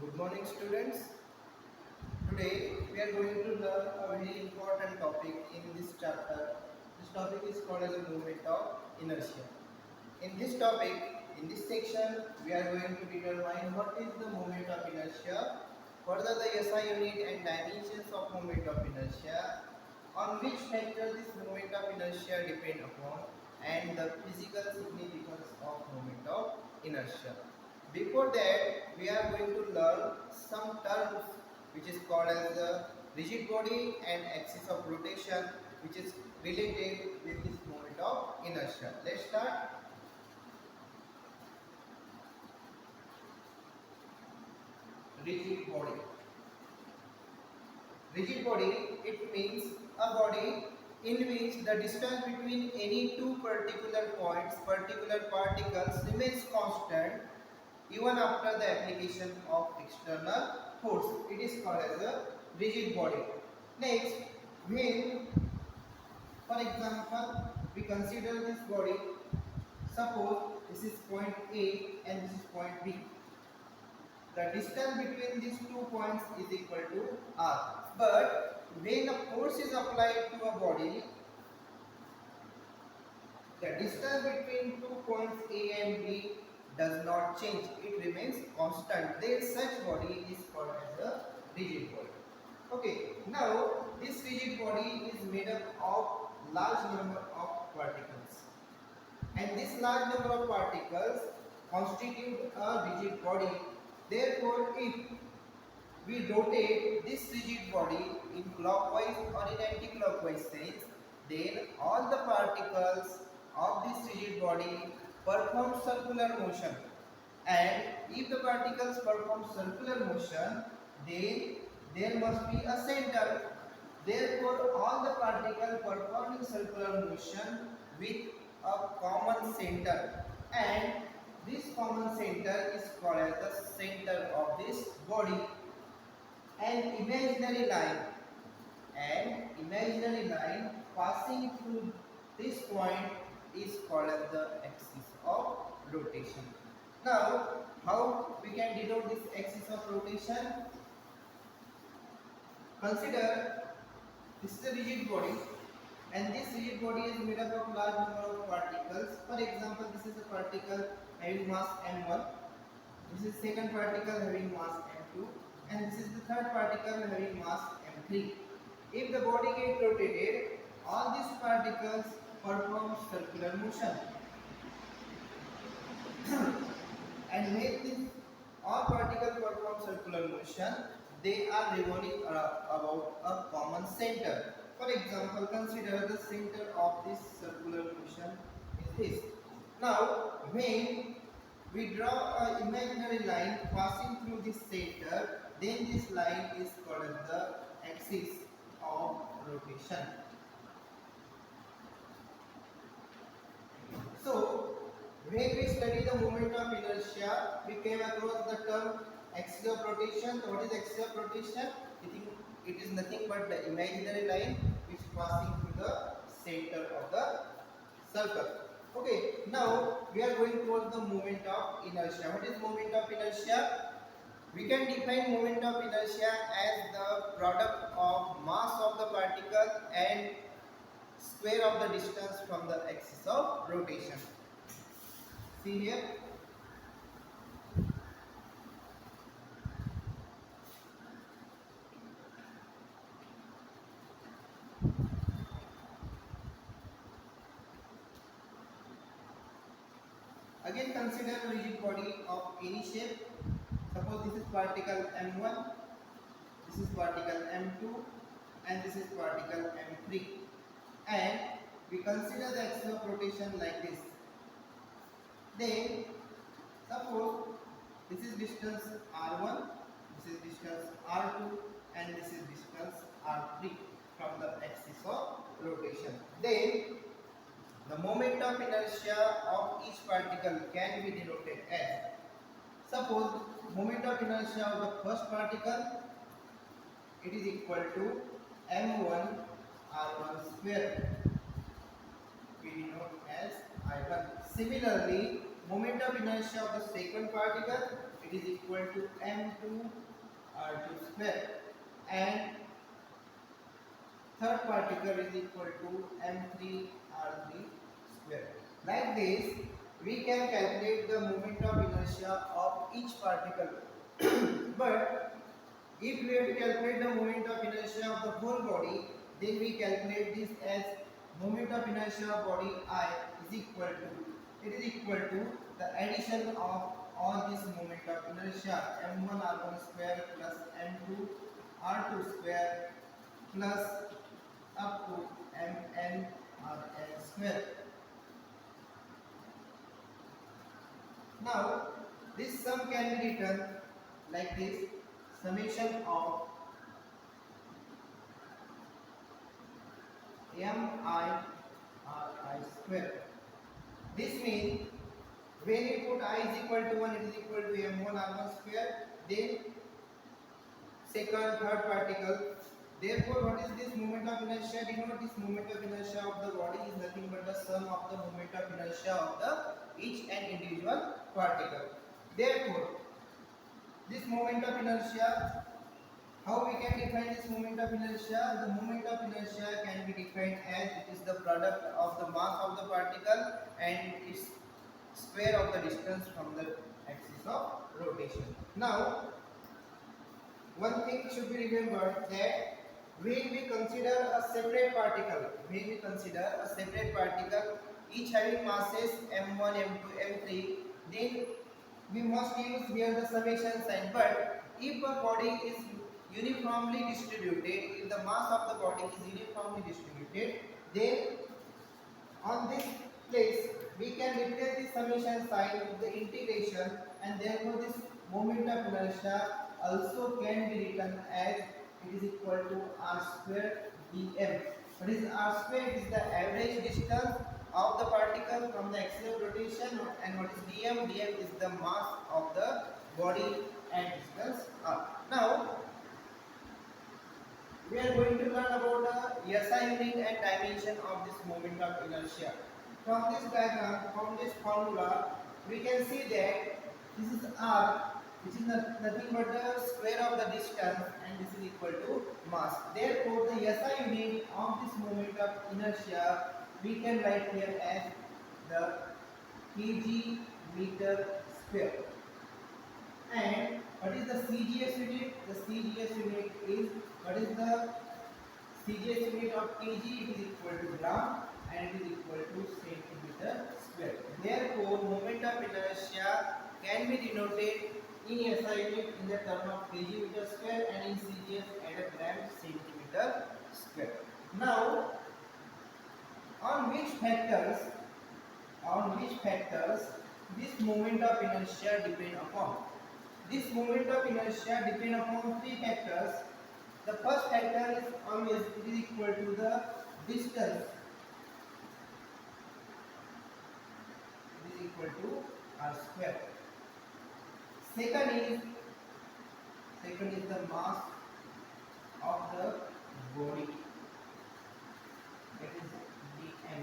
Good morning, students. Today we are going to learn a very important topic in this chapter. This topic is called as a movement of inertia. In this topic, in this section, we are going to determine what is the moment of inertia, further the SI unit and dimensions of moment of inertia, on which factor this moment of inertia depend upon, and the physical significance of moment of inertia. Before that, we are going to learn some terms which is called as the rigid body and axis of rotation, which is related with this moment of inertia. Let's start. Rigid body. Rigid body, it means a body in which the distance between any two particular points, particular particles remains constant even after the application of external force. It is called as a rigid body. Next, when, for example, we consider this body, suppose this is point A and this is point B. The distance between these 2 points is equal to r. But when a force is applied to a body, the distance between 2 points A and B does not change. It remains constant. Then such body is called as a rigid body. Okay. Now this rigid body is made up of large number of particles, and this large number of particles constitute a rigid body. Therefore, if we rotate this rigid body in clockwise or in anti-clockwise sense, then all the particles of this rigid body perform circular motion. And if the particles perform circular motion, then there must be a center. Therefore, all the particles performing circular motion with a common center, and this common center is called as the center of this body. An imaginary line passing through this point is called as the axis of rotation. Now, how we can denote this axis of rotation? Consider this is a rigid body, and this rigid body is made up of large number of particles. For example, this is a particle having mass m1, this is second particle having mass m2, and this is the third particle having mass m3. If the body gets rotated, all these particles perform circular motion. And when this all particles perform circular motion, they are revolving about a common center. For example, consider the center of this circular motion is this. Now, when we draw an imaginary line passing through this center, then this line is called as the axis of rotation. So, when we study the moment of inertia, we came across the term axis of rotation. So what is axis of rotation? It is nothing but the imaginary line which is passing through the center of the circle. Okay, now we are going towards the moment of inertia. What is moment of inertia? We can define moment of inertia as the product of mass of the particle and square of the distance from the axis of rotation. See here. Again, consider a rigid body of any shape. Suppose this is particle m1, this is particle m2, and this is particle m3. And we consider the axis of rotation like this. Then, suppose this is distance r1, this is distance r2, and this is distance r3 from the axis of rotation. Then, the moment of inertia of each particle can be denoted as, suppose moment of inertia of the first particle, it is equal to m1 r1 square. We denote as I1. Similarly, moment of inertia of the second particle, it is equal to m2 r2 square, and third particle is equal to m3 r3 square. Like this, we can calculate the moment of inertia of each particle. But if we have to calculate the moment of inertia of the whole body, then we calculate this as moment of inertia of body I is equal to, it is equal to the addition of all this moment of inertia m1 r1 square plus m2 r2 square plus up to mn rn square. Now this sum can be written like this: summation of mi ri square. This means when you put I is equal to 1, it is equal to m1 r1 square, then second, third particle. Therefore, what is this moment of inertia? Denote this moment of inertia of the body is nothing but the sum of the moment of inertia of the each and individual particle. Therefore, this moment of inertia, how we can define this moment of inertia? The moment of inertia can be defined as it is the product of the mass of the particle and its square of the distance from the axis of rotation. Now, one thing should be remembered that when we consider a separate particle, each having masses m1, m2, m3, then we must use here the summation sign. But if a body is uniformly distributed, if the mass of the body is uniformly distributed, then on this place we can replace the summation sign with the integration, and therefore this moment of inertia also can be written as it is equal to r square dm. What is r square? It is the average distance of the particle from the axis of rotation, and what is dm? Dm is the mass of the body and distance r. Now we are going to learn about the SI unit and dimension of this moment of inertia. From this diagram, from this formula, we can see that this is R, which is nothing but the square of the distance, and this is equal to mass. Therefore, the SI unit of this moment of inertia we can write here as the kg meter square. And what is the CGS unit? The CGS unit is, what is the CGS unit of kg? It is equal to gram and it is equal to centimeter square. Therefore, moment of inertia can be denoted in SI unit in the term of kg meter square and in CGS at a gram centimeter square. Now, on which factors this moment of inertia depend upon? This moment of inertia depend upon three factors. The first factor is always it is equal to the distance. It is equal to r square. Second is the mass of the body. That is dm.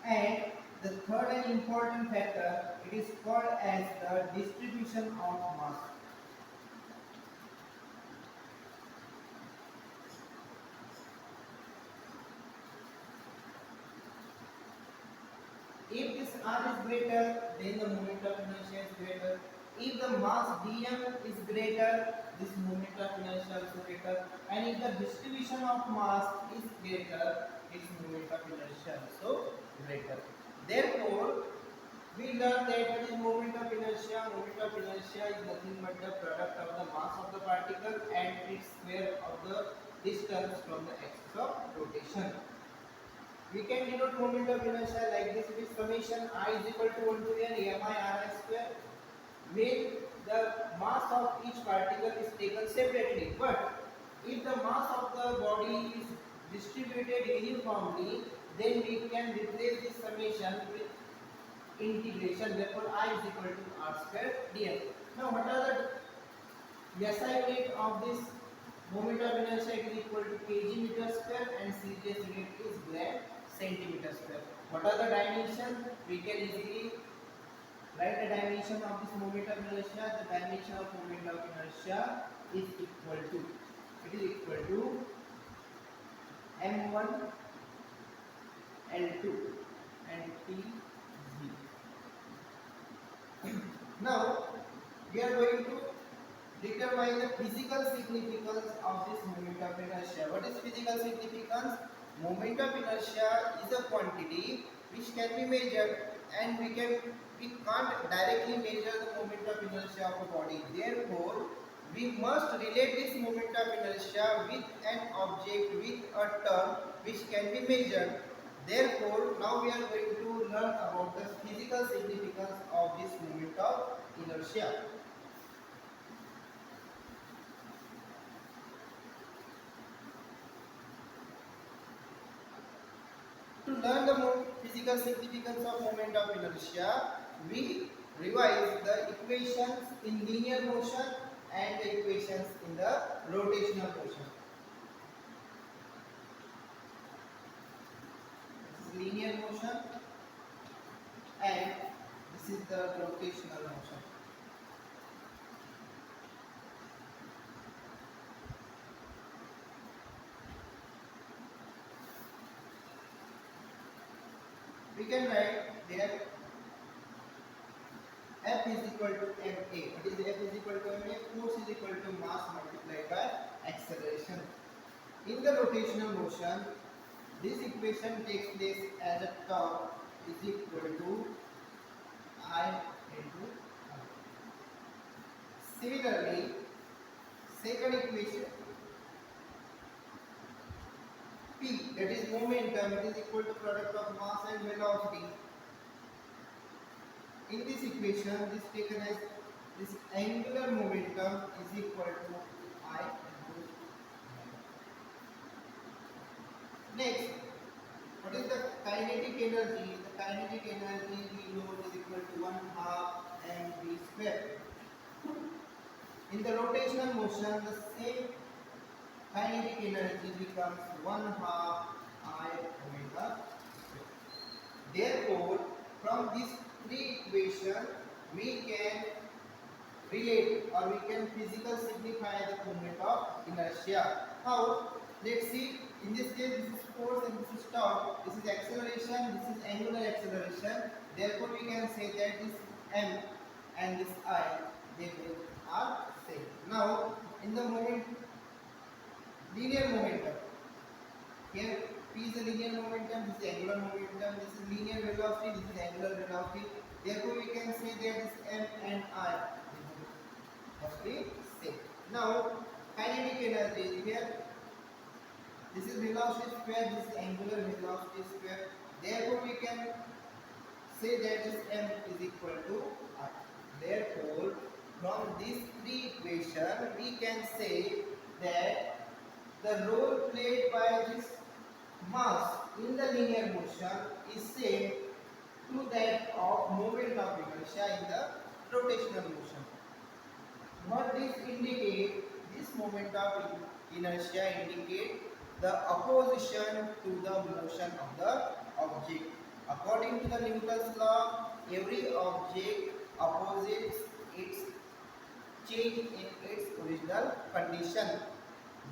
And the third and important factor, it is called as the distribution of mass. If this r is greater, then the moment of inertia is greater. If the mass dm is greater, this moment of inertia is greater. And if the distribution of mass is greater, this moment of inertia is also greater. Therefore, we learn that what is moment of inertia? Moment of inertia is nothing but the product of the mass of the particle and its square of the distance from the axis of rotation. We can denote moment of inertia like this with summation I is equal to 1 to n mi ri square, when the mass of each particle is taken separately. But if the mass of the body is distributed uniformly, then we can replace this summation with integration. Therefore, I is equal to r square dm. Now, what are the SI unit of this moment of inertia? It is equal to kg meter square and CGS unit is gram centimeter square. What are the dimensions? We can easily Write the dimension of this moment of inertia. The dimension of moment of inertia is equal to, it is equal to m1 L2 and T0. Now we are going to determine the physical significance of this moment of inertia. What is physical significance? Moment of inertia is a quantity which can be measured, and we can't directly measure the moment of inertia of a body. Therefore, we must relate this moment of inertia with an object, with a term which can be measured. Therefore, now we are going to learn about the physical significance of this moment of inertia. To learn the physical significance of moment of inertia, we revise the equations in linear motion and the equations in the rotational motion. This is linear motion and this is the rotational motion. We can write there F is equal to ma. What is F is equal to ma? Force is equal to mass multiplied by acceleration. In the rotational motion, this equation takes place as a torque is equal to I into R. Similarly, second equation P, that is momentum, it is equal to product of mass and velocity. In this equation, this taken as this angular momentum is equal to I into R. Next, what is the kinetic energy? The kinetic energy we know is equal to 1 half mv square. In the rotational motion, the same kinetic energy becomes 1 half I omega square. Therefore, from these three equations, we can relate or we can physically signify the moment of inertia. How? Let's see. In this case, this is force and this is torque. This is acceleration. This is angular acceleration. Therefore, we can say that this m and this I, they both are same. Now, in the moment, linear momentum. Here, P is a linear momentum. This is angular momentum. This is linear velocity. This is angular velocity. Therefore, we can say that this m and I must be same. Now, kinetic energy here. This is velocity square. This is angular velocity square. Therefore, we can say that this m is equal to I. Therefore, from these three equations, we can say that the role played by this mass in the linear motion is same to that of moment of inertia in the rotational motion. What this indicate? This moment of inertia indicate the opposition to the motion of the object. According to the Newton's law, every object opposes its change in its original condition.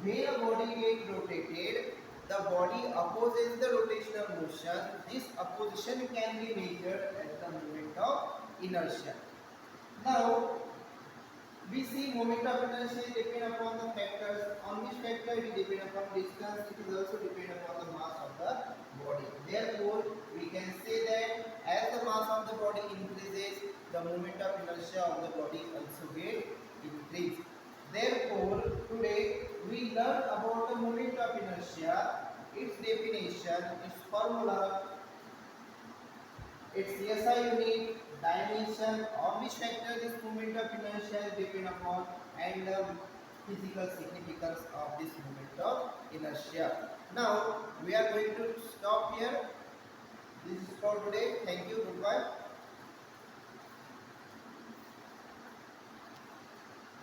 When a body gets rotated, the body opposes the rotational motion. This opposition can be measured as the moment of inertia. Now, we see moment of inertia depend upon the factors. On which factor it depend upon distance, it is also depend upon the mass of the body. Therefore, we can say that as the mass of the body increases, the moment of inertia of the body also get increased. Therefore, today we learn about the moment of inertia, its definition, its formula, its SI unit, dimension, of which factor this moment of inertia is depend upon, and the physical significance of this moment of inertia. Now we are going to stop here. This is for today. Thank you. Goodbye.